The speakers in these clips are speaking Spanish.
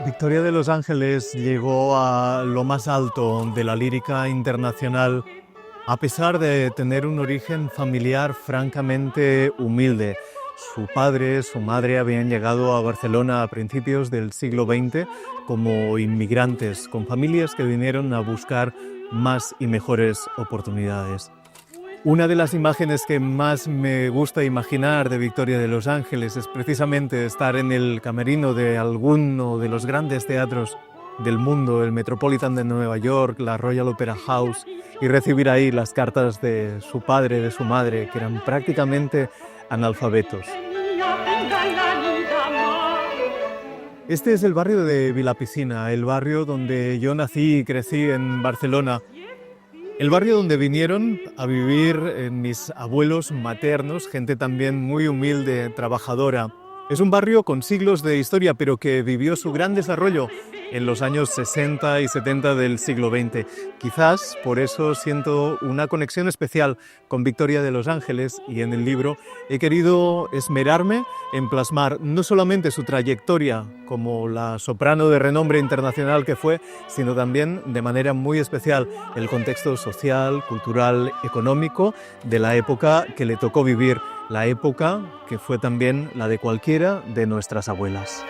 Victoria de los Ángeles llegó a lo más alto de la lírica internacional a pesar de tener un origen familiar francamente humilde. Su padre, su madre habían llegado a Barcelona a principios del siglo XX como inmigrantes, con familias que vinieron a buscar más y mejores oportunidades. Una de las imágenes que más me gusta imaginar de Victoria de los Ángeles es precisamente estar en el camerino de alguno de los grandes teatros del mundo, el Metropolitan de Nueva York, la Royal Opera House, y recibir ahí las cartas de su padre, de su madre, que eran prácticamente analfabetos. Este es el barrio de Vilapicina, el barrio donde yo nací y crecí en Barcelona. El barrio donde vinieron a vivir mis abuelos maternos, gente también muy humilde, trabajadora. Es un barrio con siglos de historia, pero que vivió su gran desarrollo en los años 60 y 70 del siglo XX. Quizás por eso siento una conexión especial con Victoria de los Ángeles, y en el libro he querido esmerarme en plasmar no solamente su trayectoria como la soprano de renombre internacional que fue, sino también de manera muy especial el contexto social, cultural, económico de la época que le tocó vivir, la época que fue también la de cualquiera de nuestras abuelas.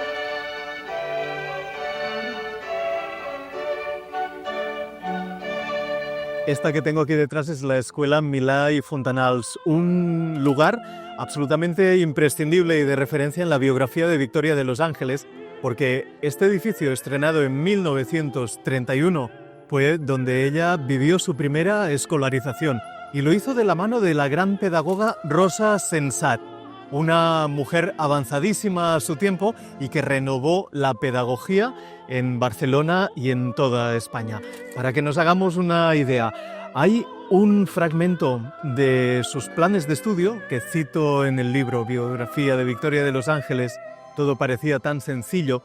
Esta que tengo aquí detrás es la Escuela Milà i Fontanals, un lugar absolutamente imprescindible y de referencia en la biografía de Victoria de los Ángeles, porque este edificio, estrenado en 1931, fue donde ella vivió su primera escolarización, y lo hizo de la mano de la gran pedagoga Rosa Sensat, una mujer avanzadísima a su tiempo y que renovó la pedagogía en Barcelona y en toda España. Para que nos hagamos una idea, hay un fragmento de sus planes de estudio que cito en el libro Biografía de Victoria de los Ángeles, todo parecía tan sencillo,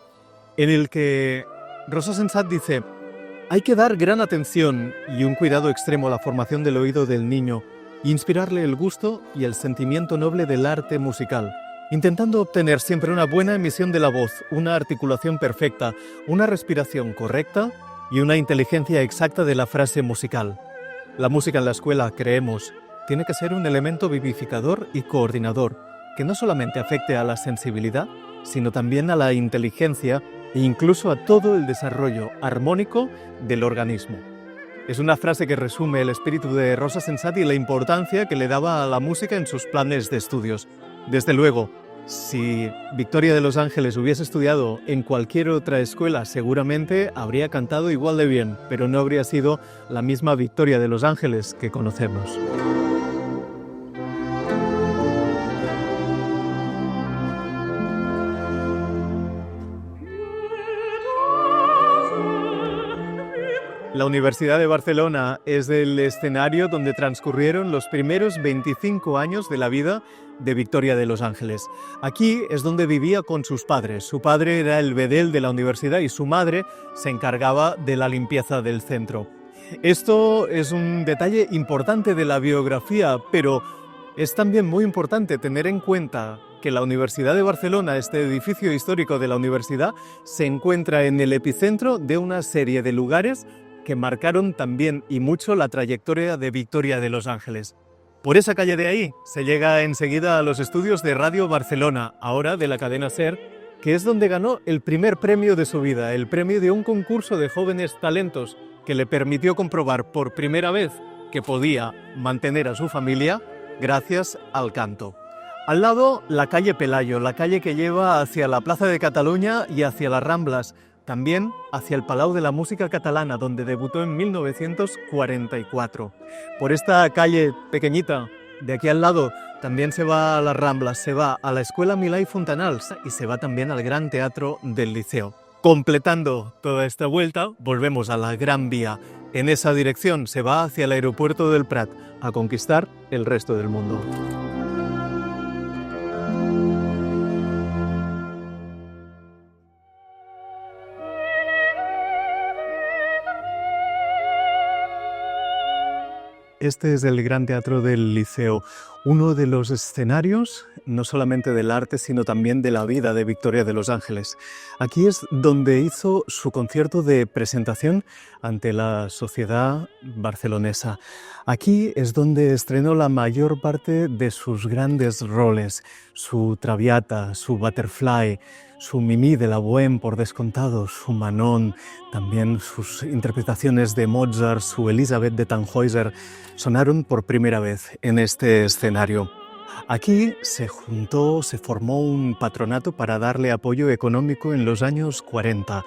en el que Rosa Sensat dice: hay que dar gran atención y un cuidado extremo a la formación del oído del niño, inspirarle el gusto y el sentimiento noble del arte musical, intentando obtener siempre una buena emisión de la voz, una articulación perfecta, una respiración correcta y una inteligencia exacta de la frase musical. La música en la escuela, creemos, tiene que ser un elemento vivificador y coordinador, que no solamente afecte a la sensibilidad, sino también a la inteligencia e incluso a todo el desarrollo armónico del organismo. Es una frase que resume el espíritu de Rosa Sensat y la importancia que le daba a la música en sus planes de estudios. Desde luego, si Victoria de los Ángeles hubiese estudiado en cualquier otra escuela, seguramente habría cantado igual de bien, pero no habría sido la misma Victoria de los Ángeles que conocemos. La Universidad de Barcelona es el escenario donde transcurrieron los primeros 25 años de la vida de Victoria de los Ángeles. Aquí es donde vivía con sus padres. Su padre era el bedel de la universidad y su madre se encargaba de la limpieza del centro. Esto es un detalle importante de la biografía, pero es también muy importante tener en cuenta que la Universidad de Barcelona, este edificio histórico de la universidad, se encuentra en el epicentro de una serie de lugares que marcaron también y mucho la trayectoria de Victoria de los Ángeles. Por esa calle de ahí se llega enseguida a los estudios de Radio Barcelona, ahora de la cadena SER, que es donde ganó el primer premio de su vida, el premio de un concurso de jóvenes talentos que le permitió comprobar por primera vez que podía mantener a su familia gracias al canto. Al lado, la calle Pelayo, la calle que lleva hacia la Plaza de Cataluña y hacia las Ramblas, también hacia el Palau de la Música Catalana, donde debutó en 1944. Por esta calle pequeñita, de aquí al lado, también se va a las Ramblas, se va a la Escuela Milà i Fontanals y se va también al Gran Teatro del Liceo. Completando toda esta vuelta, volvemos a la Gran Vía. En esa dirección se va hacia el aeropuerto del Prat, a conquistar el resto del mundo. Este es el Gran Teatro del Liceo, uno de los escenarios no solamente del arte, sino también de la vida de Victoria de los Ángeles. Aquí es donde hizo su concierto de presentación ante la sociedad barcelonesa. Aquí es donde estrenó la mayor parte de sus grandes roles, su Traviata, su Butterfly, su Mimi de la Bohème, por descontado, su Manon, también sus interpretaciones de Mozart, su Elisabeth de Tannhäuser, sonaron por primera vez en este escenario. Aquí se formó un patronato para darle apoyo económico en los años 40.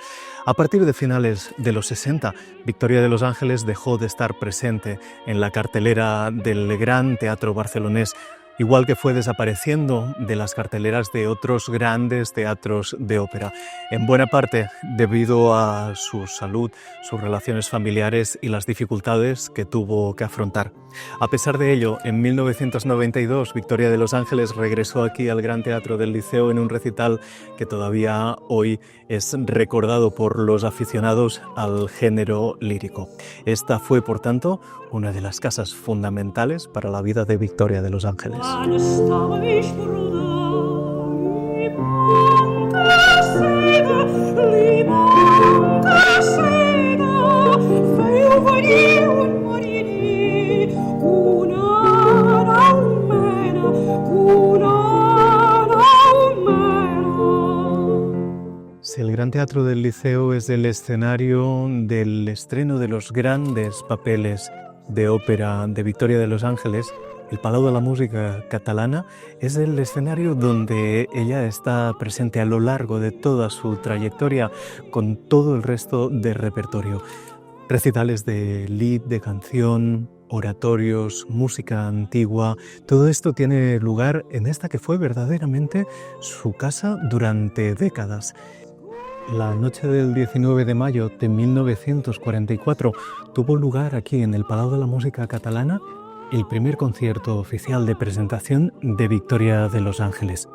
A partir de finales de los 60, Victoria de los Ángeles dejó de estar presente en la cartelera del Gran Teatro barcelonés, igual que fue desapareciendo de las carteleras de otros grandes teatros de ópera, en buena parte debido a su salud, sus relaciones familiares y las dificultades que tuvo que afrontar. A pesar de ello, en 1992, Victoria de los Ángeles regresó aquí al Gran Teatro del Liceo en un recital que todavía hoy es recordado por los aficionados al género lírico. Esta fue, por tanto, una de las casas fundamentales para la vida de Victoria de los Ángeles. Si el Gran Teatro del Liceo es el escenario del estreno de los grandes papeles de ópera de Victoria de los Ángeles, el Palau de la Música Catalana es el escenario donde ella está presente a lo largo de toda su trayectoria con todo el resto de repertorio. Recitales de lead, de canción, oratorios, música antigua, todo esto tiene lugar en esta que fue verdaderamente su casa durante décadas. La noche del 19 de mayo de 1944 tuvo lugar aquí en el Palau de la Música Catalana el primer concierto oficial de presentación de Victoria de los Ángeles.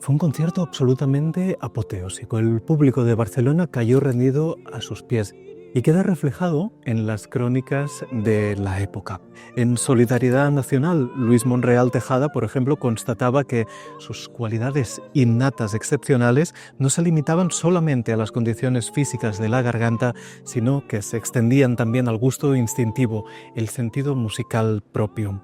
Fue un concierto absolutamente apoteósico. El público de Barcelona cayó rendido a sus pies y queda reflejado en las crónicas de la época. En Solidaridad Nacional, Luis Monreal Tejada, por ejemplo, constataba que sus cualidades innatas excepcionales no se limitaban solamente a las condiciones físicas de la garganta, sino que se extendían también al gusto instintivo, el sentido musical propio.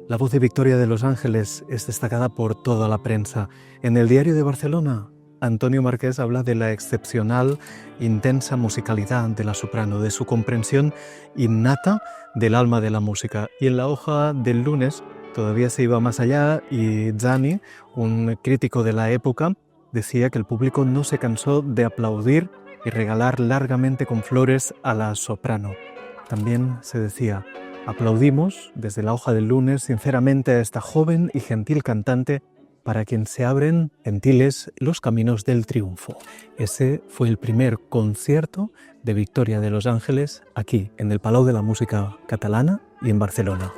La voz de Victoria de los Ángeles es destacada por toda la prensa. En el Diario de Barcelona, Antonio Marqués habla de la excepcional, intensa musicalidad de la soprano, de su comprensión innata del alma de la música. Y en la hoja del Lunes todavía se iba más allá y Zani, un crítico de la época, decía que el público no se cansó de aplaudir y regalar largamente con flores a la soprano. También se decía: aplaudimos desde la hoja del Lunes sinceramente a esta joven y gentil cantante para quien se abren gentiles los caminos del triunfo. Ese fue el primer concierto de Victoria de los Ángeles aquí en el Palau de la Música Catalana y en Barcelona.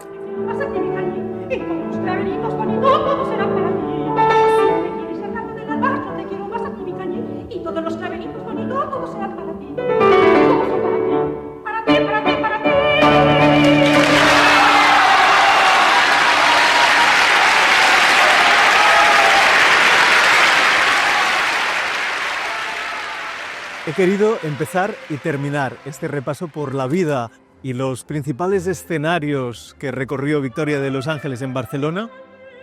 He querido empezar y terminar este repaso por la vida y los principales escenarios que recorrió Victoria de los Ángeles en Barcelona,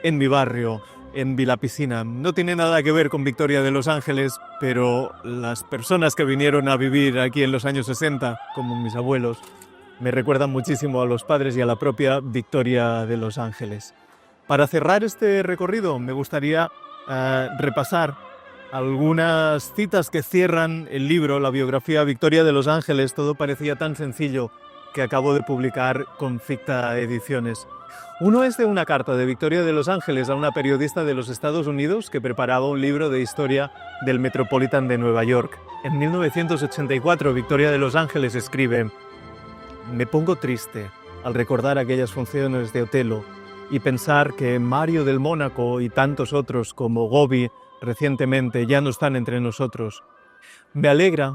en mi barrio, en Vilapicina. No tiene nada que ver con Victoria de los Ángeles, pero las personas que vinieron a vivir aquí en los años 60, como mis abuelos, me recuerdan muchísimo a los padres y a la propia Victoria de los Ángeles. Para cerrar este recorrido me gustaría repasar algunas citas que cierran el libro, la biografía Victoria de los Ángeles. Todo parecía tan sencillo que acabo de publicar con Ficta Ediciones. Uno es de una carta de Victoria de los Ángeles a una periodista de los Estados Unidos que preparaba un libro de historia del Metropolitan de Nueva York. En 1984, Victoria de los Ángeles escribe: «Me pongo triste al recordar aquellas funciones de Otelo y pensar que Mario del Mónaco y tantos otros como Gobi recientemente ya no están entre nosotros. Me alegra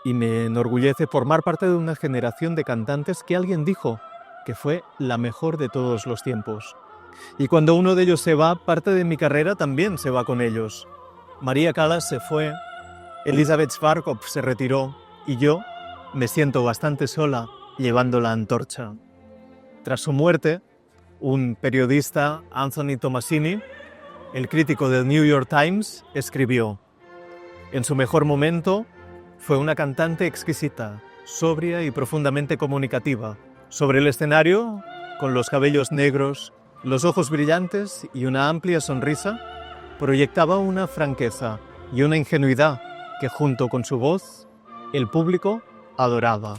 y me enorgullece formar parte de una generación de cantantes que alguien dijo que fue la mejor de todos los tiempos. Y cuando uno de ellos se va, parte de mi carrera también se va con ellos. María Callas se fue, Elizabeth Schwarzkopf se retiró y yo me siento bastante sola llevando la antorcha. Tras su muerte, un periodista, Anthony Tomasini, el crítico del New York Times, escribió: en su mejor momento fue una cantante exquisita, sobria y profundamente comunicativa. Sobre el escenario, con los cabellos negros, los ojos brillantes y una amplia sonrisa, proyectaba una franqueza y una ingenuidad que junto con su voz, el público adoraba.